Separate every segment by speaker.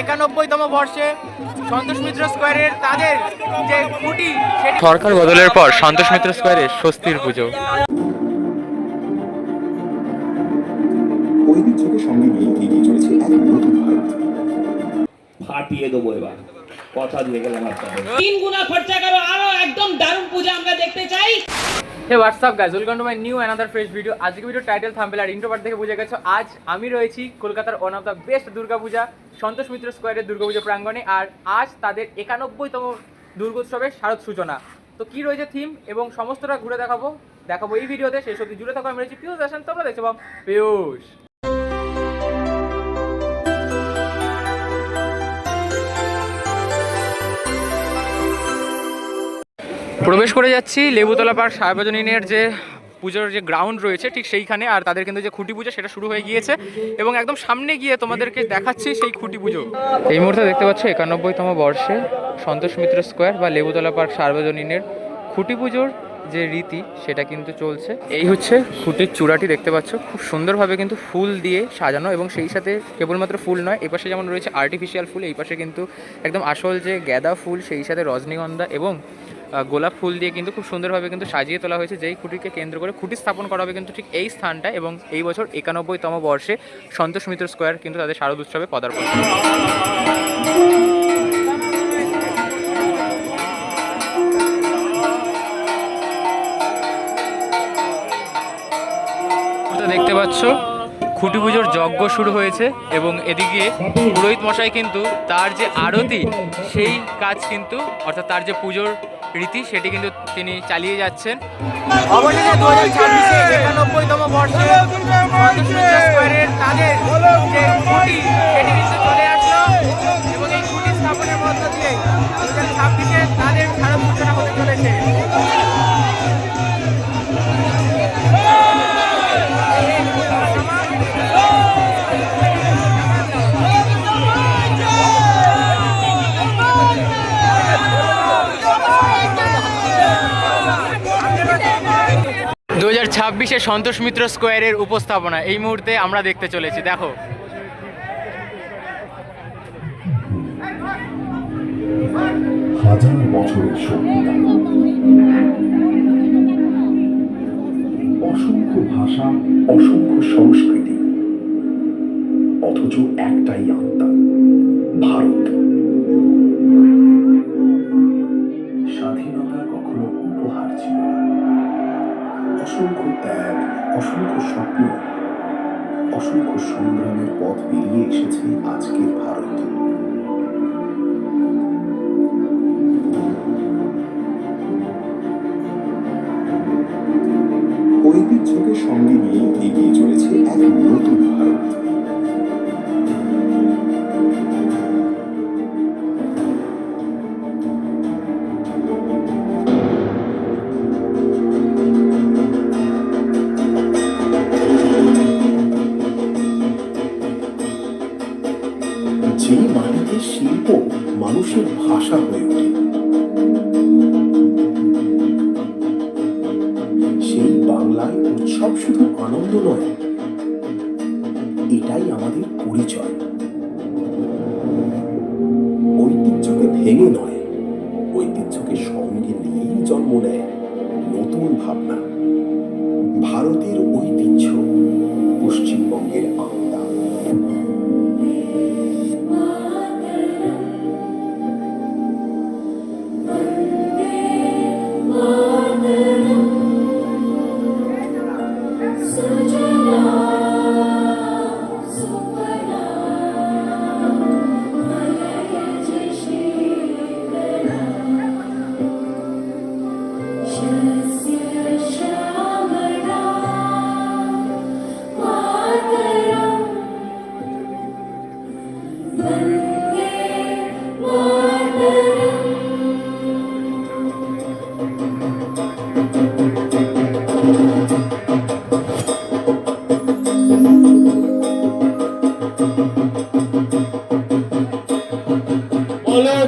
Speaker 1: 91তম বর্ষে সন্তোষ মিত্র স্কোয়ারের তাদের যে খুঁটি সেটি
Speaker 2: সরকার বদলের পর সন্তোষ মিত্র স্কোয়ারে স্বস্তির পুজো।
Speaker 3: ঐতিহ্যকে সঙ্গে নিয়ে এগিয়ে চলেছে এক নতুন ভারত।
Speaker 4: ফাটিয়ে দেবো এবার, কথা দিয়ে গেলাম আপনাদের। 3 গুণা খরচা করো, আরো একদম দারুণ পূজা আমরা দেখতে চাই।
Speaker 1: হে WhatsApp guys, welcome to my new another fresh video. আজকে ভিডিও টাইটেল থাম্বনেল আর ইন্ট্রো পার্ট দেখে বুঝে গেছো আজ আমি রয়েছি কলকাতার one of the best Durga Puja Santosh Mitra স্কোয়ারের দুর্গাপূজা প্রাঙ্গণে। আর আজ তাদের 91তম দুর্গোৎসবের শারদ সূচনা। তো কি রয়েছে থিম এবং সমস্তটা ঘুরে দেখাবো এই ভিডিওতে। সেই সত্যি জুড়ে থাকো। আমি রয়েছি পিয়ুষ আসেন, তোমরা দেখতে পাও পিয়ুষ। প্রবেশ করে যাচ্ছি লেবুতলা পার্ক সার্বজনীনের যে পুজোর যে গ্রাউন্ড রয়েছে ঠিক সেইখানে। আর তাদের কিন্তু যে খুঁটি পুজো সেটা শুরু হয়ে গিয়েছে এবং একদম সামনে গিয়ে তোমাদেরকে দেখাচ্ছি সেই খুঁটি পুজো। এই মুহূর্তে দেখতে পাচ্ছ 91তম বর্ষে সন্তোষ মিত্র স্কোয়ার বা লেবুতলা পার্ক সার্বজনীনের খুঁটি পুজোর যে রীতি সেটা কিন্তু চলছে। এই হচ্ছে খুঁটির চূড়াটি দেখতে পাচ্ছ, খুব সুন্দরভাবে কিন্তু ফুল দিয়ে সাজানো এবং সেই সাথে কেবলমাত্র ফুল নয়, এই পাশে যেমন রয়েছে আর্টিফিশিয়াল ফুল, এই পাশে কিন্তু একদম আসল যে গাঁদা ফুল, সেই সাথে রজনীগন্ধা এবং গোলাপ ফুল দিয়ে কিন্তু খুব সুন্দরভাবে কিন্তু সাজিয়ে তোলা হয়েছে। যেই খুঁটিকে কেন্দ্র করে খুঁটি স্থাপন করা হবে কিন্তু ঠিক এই স্থানটা। এবং এই বছর 91তম বর্ষে সন্তোষ মিত্র স্কোয়ার কিন্তু তাদের শারদ উৎসবে পদার্পণ। দেখতে পাচ্ছ খুঁটি পুজোর যজ্ঞ শুরু হয়েছে এবং এদিকে পুরোহিত মশাই কিন্তু তার যে আরতি সেই কাজ কিন্তু অর্থাৎ তার যে পুজোর রীতি সেটি কিন্তু তিনি চালিয়ে যাচ্ছেন। অবশেষে 2026-এ 91তম বর্ষে সন্তোষ মিত্র স্কোয়ারের তাদের যে খুঁটি সেটি কিন্তু চলে আসলো এবং এই খুঁটি স্থাপনের মধ্য দিয়ে 2026-এ তাদের শারদ সূচনা হতে চলেছে। 2026-এ সন্তোষ মিত্র স্কোয়ারের উপস্থাপনা এই মুহূর্তে আমরা দেখতে চলেছি। দেখো
Speaker 3: হাজার বছরের সভ্যতা, অসংখ্য ভাষা, অসংখ্য সংস্কৃতি, অথচ একটাই আত্মা, ভারত। স্বাধীনতা কখনো উপহার ছিল না, অসংখ্য ত্যাগ, অসংখ্য স্বপ্ন, অসংখ্য সংগ্রামের পথ পেরিয়ে এসেছে আজকের ভারত। ঐতিহ্যকে সঙ্গে নিয়ে এগিয়ে চলেছে এক নতুন ভারত। যে মাটিতে শিল্প মানুষের ভাষা হয়ে ওঠে, সেই বাংলায় উৎসব শুধু আনন্দ নয়, এটাই আমাদের পরিচয়। ঐতিহ্যকে ভেঙে নয়, ঐতিহ্যকে সঙ্গে নিয়েই জন্ম নেয় নতুন ভাবনা। ভারতের ঐতিহ্য, পশ্চিমবঙ্গের আত্মা।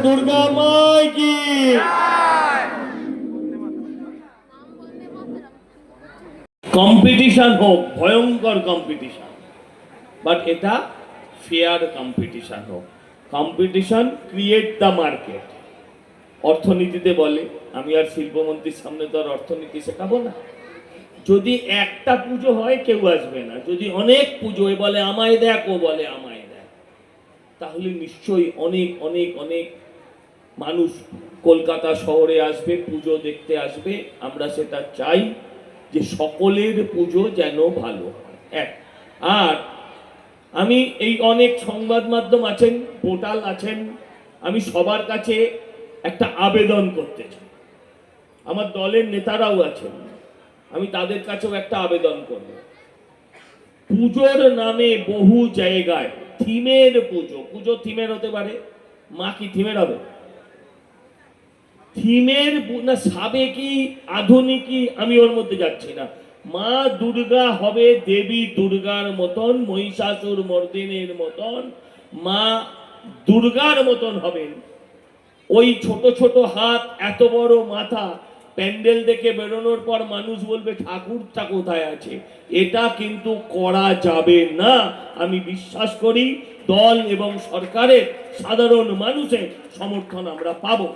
Speaker 4: দুর্গা মাই কি কম্পিটিশন হোক, ভয়ঙ্কর কম্পিটিশন, বাট এটা ফেয়ার কম্পিটিশন হোক। কম্পিটিশন ক্রিয়েট দ্য মার্কেট, অর্থনীতিতে বলে। আমি আর শিল্পমন্ত্রীর সামনে তো আর অর্থনীতি শেখাবো না। যদি একটা পুজো হয় কেউ আসবে না, যদি অনেক পুজো বলে আমায় দেখ, ও বলে আমায় দেখ, তাহলে নিশ্চয়ই অনেক অনেক অনেক মানুষ কলকাতা শহরে আসবে, পুজো দেখতে আসবে। আমরা সেটা চাই যে সকলের পুজো যেন ভালো হয়। এক, আর আমি এই অনেক সংবাদ মাধ্যম আছেন, পোর্টাল আছেন, আমি সবার কাছে একটা আবেদন করতে চাই। আমার দলের নেতারাও আছেন, আমি তাদের কাছেও একটা আবেদন করব। পুজোর নামে বহু জায়গায় থিমের পুজো, পুজো থিমের হতে পারে, মা কি থিমের হবে? থিমের না সাবেকি আধুনিকই আমি ওর মধ্যে যাচ্ছি না। মা দুর্গা হবে দেবী দুর্গার মতন, মহিষাসুর মর্দিনীর মতন, মা দুর্গার মতন হবেন। ওই ছোট ছোট হাত, এত বড় মাথা, প্যান্ডেল দেখে বেরোনোর পর মানুষ বলবে ঠাকুরটা কোথায় আছে। এটা কিন্তু করা যাবে না। আমি বিশ্বাস করি দল এবং সরকারের সাধারণ মানুষের সমর্থন আমরা পাবো।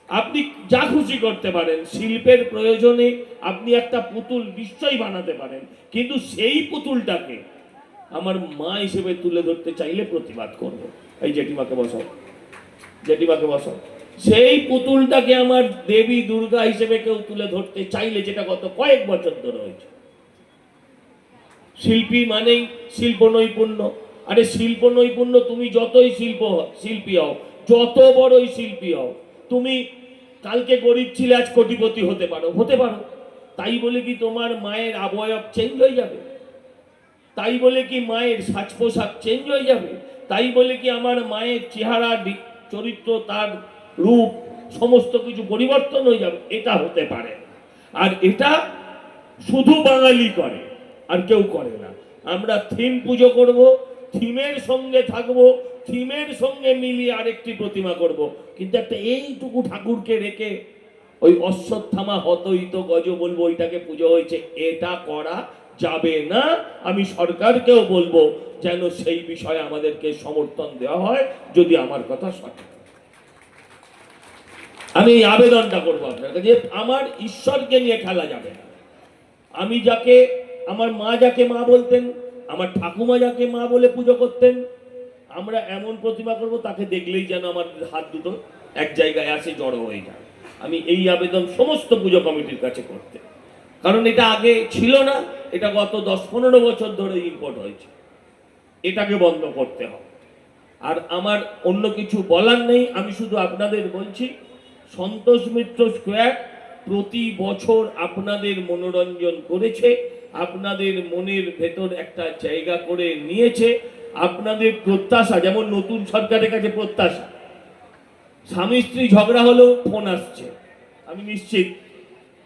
Speaker 4: আপনি যা খুশি করতে পারেন, শিল্পের প্রয়োজনে আপনি একটা পুতুল নিশ্চয়ই বানাতে পারেন, কিন্তু সেই পুতুলটাকে আমার মা হিসেবে তুলে ধরতে চাইলে প্রতিবাদ করব। এই জেঠিমাকে বসাও, জেঠিমাকে বসাও। সেই পুতুলটাকে আমার দেবী দুর্গা হিসেবে কেউ তুলে ধরতে চাইলে, যেটা গত কয়েক বছর ধরে হয়েছে। শিল্পী মানেই শিল্প নৈপুণ্য। আরে শিল্প নৈপুণ্য, তুমি যতই শিল্পী হও, যত বড়ই শিল্পী হও, তুমি কালকে গরিব ছিলে আজ কোটিপতি হতে পারো, হতে পারো। তাই বলে কি তোমার মায়ের অবয়ব চেঞ্জ হয়ে যাবে? তাই বলে কি মায়ের সাজ পোশাক চেঞ্জ হয়ে যাবে? তাই বলে কি আমার মায়ের চেহারা, চরিত্র, তার রূপ সমস্ত কিছু পরিবর্তন হয়ে যাবে? এটা হতে পারে। আর এটা শুধু বাঙালি করে, আর কেউ করে না। আমরা থিম পুজো করব, থিমের সঙ্গে থাকবো, থিমের সঙ্গে মিলিয়ে আরেকটি প্রতিমা করব, কিন্তু একটা এইটুকু ঠাকুরকে রেখে ওই অশ্বত্থামা হতইত গজ বলবো ওইটাকে পুজো হয়েছে, এটা করা যাবে না। আমি সরকারকেও বলবো যেন সেই বিষয়ে আমাদেরকে সমর্থন দেওয়া হয়, যদি আমার কথা সঠিক। আমি এই আবেদনটা করবো আপনার কাছে, আমার ঈশ্বরকে নিয়ে খেলা যাবে না। আমি যাকে, আমার মা যাকে মা বলতেন, আমার ঠাকুমা যাকে মা বলে পুজো করতেন, আমরা এমন প্রতিমা করব তাকে দেখলেই যেন আমার হাত দুটো এক জায়গায় আসে, জড়ো হয়ে যায়। আমি এই আবেদন সমস্ত পুজো কমিটির কাছে করতে, কারণ এটা আগে ছিল না, এটা গত 10-15 বছর ধরে ইম্পোর্ট হয়েছে। এটাকে বন্ধ করতে হবে। আর আমার অন্য কিছু বলার নেই, আমি শুধু আপনাদের বলছি, সন্তোষ মিত্র স্কোয়ার প্রতি বছর আপনাদের মনোরঞ্জন করেছে, আপনাদের মনের ভেতর একটা জায়গা করে নিয়েছে। আপনাদের প্রত্যাশা, যেমন নতুন সরকারের কাছে প্রত্যাশা, স্বামী স্ত্রী ঝগড়া হলেও ফোন আসছে, আমি নিশ্চিত।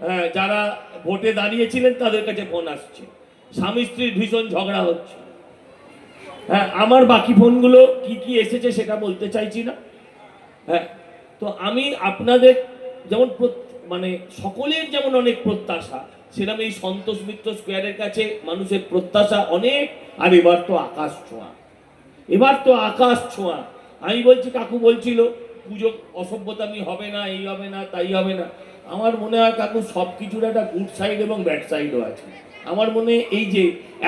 Speaker 4: হ্যাঁ, যারা ভোটে দাঁড়িয়েছিলেন তাদের কাছে ফোন আসছে, স্বামী স্ত্রীর ভীষণ ঝগড়া হচ্ছে। হ্যাঁ, আমার বাকি ফোনগুলো কি কি এসেছে সেটা বলতে চাইছি না। হ্যাঁ, তো আমি আপনাদের যেমন মানে সকলের যেমন অনেক প্রত্যাশা, সেরকম এই সন্তোষ মিত্র স্কোয়ারের কাছে মানুষের প্রত্যাশা অনেক। আর এবার তো আকাশ ছোঁয়া, এবার তো আকাশ ছোঁয়া। আমি বলছি, কাকু বলছিল পুজো অসভ্যতামি হবে না, এই হবে না, তাই হবে না। আমার মনে হয় কাকু সব কিছুর একটা গুড সাইড এবং ব্যাড সাইডও আছে। আমার মনে এই যে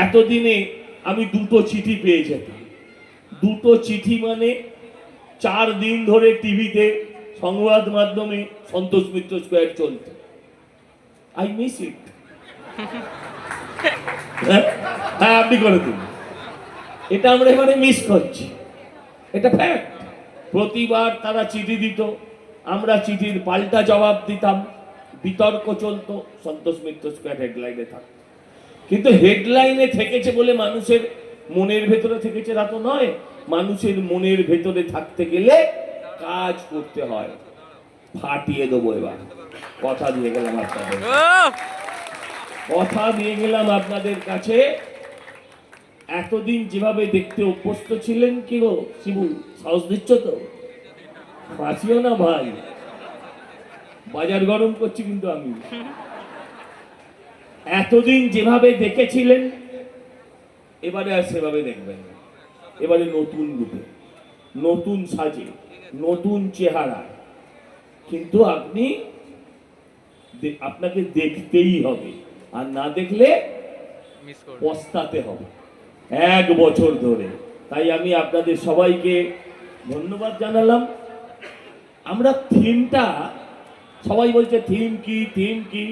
Speaker 4: এতদিনে আমি 2টো চিঠি পেয়ে যেতাম, 2টো চিঠি মানে 4 দিন ধরে টিভিতে সংবাদ মাধ্যমে সন্তোষ মিত্র স্কোয়ার চলতো। I miss it. হ্যাঁ, আপনি করে দিন। এটা আমরা এবারে মিস করছি, এটা ফ্যাক্ট। প্রতিবার তারা চিঠি দিত, আমরা চিঠির পাল্টা জবাব দিতাম, বিতর্ক চলতো, সন্তোষ মিত্র স্কোয়ার হেডলাইনে থাকতো। কিন্তু হেডলাইনে থেকেছে বলে মানুষের মনের ভেতরে থেকেছে তা তো নয়। মানুষের মনের ভেতরে থাকতে গেলে কাজ করতে হয়। ফাটিয়ে দেবো এবার, কথা দিয়ে গেলাম আপনাদের, কথা দিয়ে গেলাম আপনাদের কাছে। এতদিন যেভাবে দেখতে অভ্যস্ত ছিলেন, কি গো শিবু, সাহস দিচ্ছ তো? ফাঁসিও না ভাই, বাজার গরম করছি কিন্তু আমি। এতদিন যেভাবে দেখেছিলেন, এবারে আর সেভাবে দেখবেন না। এবারে নতুন রূপে, নতুন সাজে, নতুন চেহারা। কিন্তু আপনাকে দেখতেই হবে, আর না দেখলে
Speaker 1: মিস করবে।
Speaker 4: পস্তাতে হবে 1 বছর ধরে। তাই আমি আপনাদের সবাইকে ধন্যবাদ জানালাম। আমরা থিমটা, সবাই বলছে থিম কি থিম কি,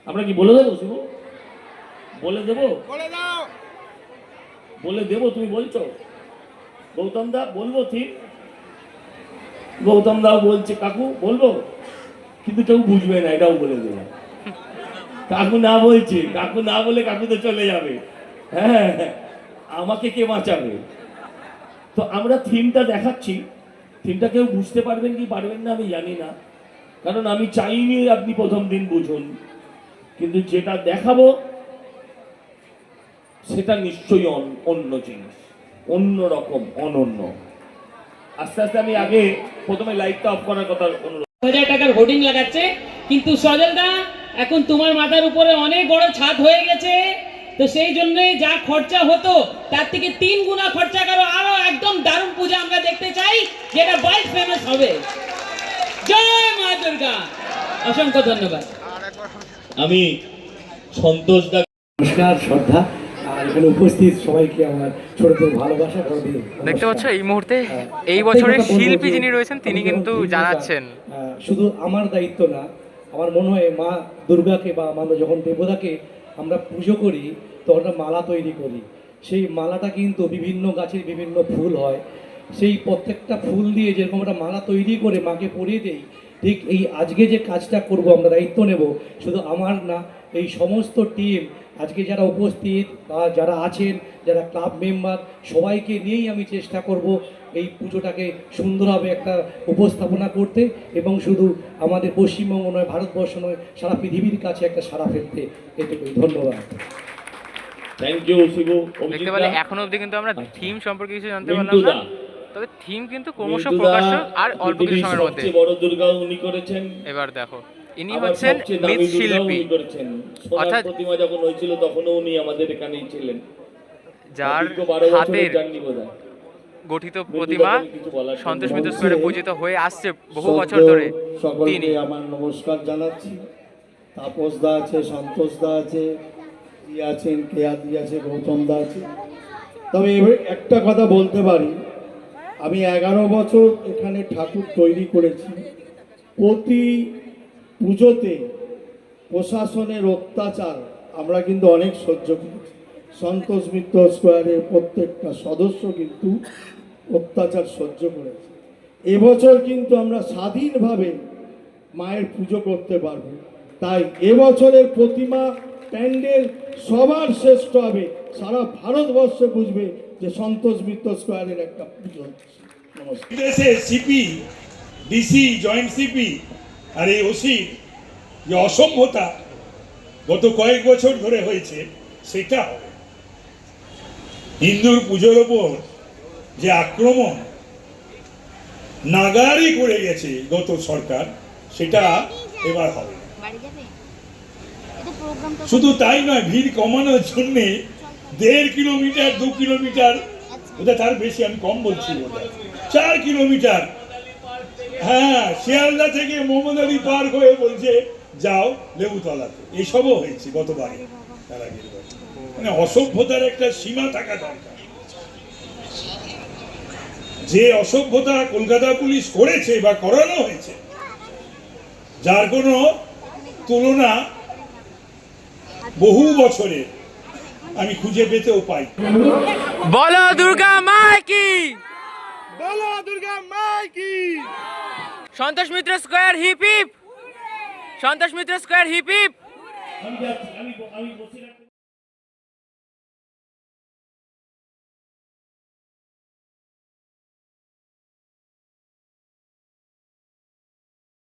Speaker 4: আমরা কি বলে দেবো শুভ? বলে দেবো? বলে দেবো, তুমি বলছো? গৌতম দা বলবো থিম? গৌতম দাও বলছে কাকু বলবো, কিন্তু কেউ বুঝবে না, এটাও বলে দেবো। কাকু না বলছে, কাকু না বলে কাকু তো চলে যাবে, হ্যাঁ আমাকে কে বাঁচাবে? তো আমরা থিমটা দেখাচ্ছি, থিমটা কেউ বুঝতে পারবেন কি পারবেন না আমি জানি না, কারণ আমি চাইনি আপনি প্রথম দিন বুঝুন, কিন্তু যেটা দেখাবো সেটা নিশ্চয়ই অন্য জিনিস, অন্য রকম, অনন্য। আস্তে আস্তে আমি আগে প্রথমে লাইটটা অফ করার কথা অনুরোধ।
Speaker 5: 1000 টাকার হোর্ডিং লাগাচ্ছে, কিন্তু সজলদা এখন তোমার মাথার উপরে অনেক বড় ছাদ হয়ে গেছে, তো সেই জন্যই যা খরচা হতো তার থেকে 3 গুণা খরচা করো, আরো একদম দারুণ পূজা আমরা দেখতে চাই, যেটা ওয়ার্ল্ড ফেমাস হবে। জয় মা দুর্গা, অসংখ্য ধন্যবাদ।
Speaker 4: আমি সন্তোষ দা,
Speaker 6: নমস্কার, শ্রদ্ধা, আর এখানে উপস্থিত সবাইকে আমার ছোটদের ভালোবাসা।
Speaker 1: দেখতে পাচ্ছ এই মুহূর্তে এই বছরের শিল্পী যিনি রয়েছেন তিনি কিন্তু জানাচ্ছেন
Speaker 6: শুধু আমার দায়িত্ব না, আমার মনে হয় মা দুর্গাকে বা আমরা যখন দেবতাকে আমরা পুজো করি তখন একটা মালা তৈরি করি। সেই মালাটা কিন্তু বিভিন্ন গাছের বিভিন্ন ফুল হয়, সেই প্রত্যেকটা ফুল দিয়ে যেরকম একটা মালা তৈরি করে মাকে পরিয়ে দেই, ঠিক এই আজকে যে কাজটা করব আমরা দায়িত্ব নেব, শুধু আমার না, এই সমস্ত টিম আজকে যারা উপস্থিত বা যারা আছেন, যারা ক্লাব মেম্বার, সবাইকে নিয়েই আমি চেষ্টা করব এই পুজোটাকে সুন্দরভাবে একটা উপস্থাপনা করতে, এবং শুধু আমাদের পশ্চিমবঙ্গ নয়, ভারতবর্ষ নয়, সারা পৃথিবীর কাছে একটা সাড়া ফেলতে। এটুকুই, ধন্যবাদ।
Speaker 4: Thank you Shibu.
Speaker 1: দেখতে পেলে এখনো অবধি কিন্তু আমরা থিম সম্পর্কে কিছু জানতে পারলাম
Speaker 4: মিন্টু
Speaker 1: না,
Speaker 4: দা,
Speaker 1: তবে থিম কিন্তু ক্রমশ
Speaker 4: মিন্টু দা
Speaker 1: প্রকাশ্য আর অল্প কিছু
Speaker 4: পৃথিবীর
Speaker 1: সময়ের মধ্যে।
Speaker 4: সবচেয়ে বড় দুর্গা উনি করেছেন,
Speaker 1: এবার দেখো ইনি
Speaker 4: আবার
Speaker 1: হচ্ছেন
Speaker 4: সবচেয়ে দামি দুর্গাও
Speaker 1: মৃৎশিল্পী,
Speaker 4: উনি করেছেন। সোনার
Speaker 1: অর্থাৎ-
Speaker 4: প্রতিমা যখন হয়েছিল তখনও উনি আমাদের এখানেই ছিলেন।
Speaker 1: যার
Speaker 4: দীর্ঘ 12 বছরের
Speaker 1: হাতের
Speaker 4: জার্নি বোধহয়।
Speaker 1: গঠিত
Speaker 4: মিন্টু
Speaker 1: প্রতিমা
Speaker 4: দাকে কিছু বলার জন্য।
Speaker 1: সন্তোষ মিত্র স্কোয়ারে পূজিত হয়ে আসছে বহু
Speaker 7: সদ্য
Speaker 1: বছর ধরে।
Speaker 7: সকলকে
Speaker 1: তিনি
Speaker 7: আমার নমস্কার জানাচ্ছি। তাপস দা আছে, সন্তোষ দা আছে, ই আছেন, কেয়াদি আছে, গৌতম দা আছে। তবে এবার একটা কথা বলতে পারি, আমি 11 বছর এখানে ঠাকুর তৈরি করেছি। প্রতি পুজোতে প্রশাসনের অত্যাচার আমরা কিন্তু অনেক সহ্য করেছি। সন্তোষ মিত্র স্কোয়ারের প্রত্যেকটা সদস্য কিন্তু অত্যাচার সহ্য করেছে। এবছর কিন্তু আমরা স্বাধীনভাবে মায়ের পুজো করতে পারবো। তাই এবছরের প্রতিমা প্যান্ডেল সবার শ্রেষ্ঠ হবে, সারা ভারতবর্ষ বুঝবে যে সন্তোষ মিত্র স্কোয়ারের একটা পুজো হচ্ছে। নমস্কার।
Speaker 8: দেশে সিপি, ডিসি, জয়েন্ট সিপি আর এই ওসি যে অসভ্যতা গত কয়েক বছর ধরে হয়েছে, সেটা হবে। হিন্দুর পুজোর ওপর যে আক্রমণ নাগারি করে গেছে গত সরকার, সেটা এবার হবে। শুধু তাই নয়, ভিড় কমানোর জন্যে 1.5 কিলোমিটার 2 কিলোমিটার, ওটা তার বেশি, আমি কম বলছি, ওটা 4 কিলোমিটার, হ্যাঁ, শিয়ালদা থেকে মোহাম্মদআলী পার্ক হয়ে বলছে যাও লেবুতলাতে। এইসবও হয়েছে গতবারে, তার আগের বার। মানে অসভ্যতার একটা সীমা থাকা দরকার। যে অসভ্যতা কলকাতা পুলিশ করেছে বা করানো হয়েছে, যার কোনো তুলনা বহু বছরে আমি খুঁজে পেতেও পাই।
Speaker 1: বলো দুর্গা মা কি,
Speaker 8: বলো দুর্গা মা কি।
Speaker 1: Santosh Mitra square hip hip, Santosh Mitra square hip hip.
Speaker 4: আমি যাচ্ছি, আমি বসে রাখতে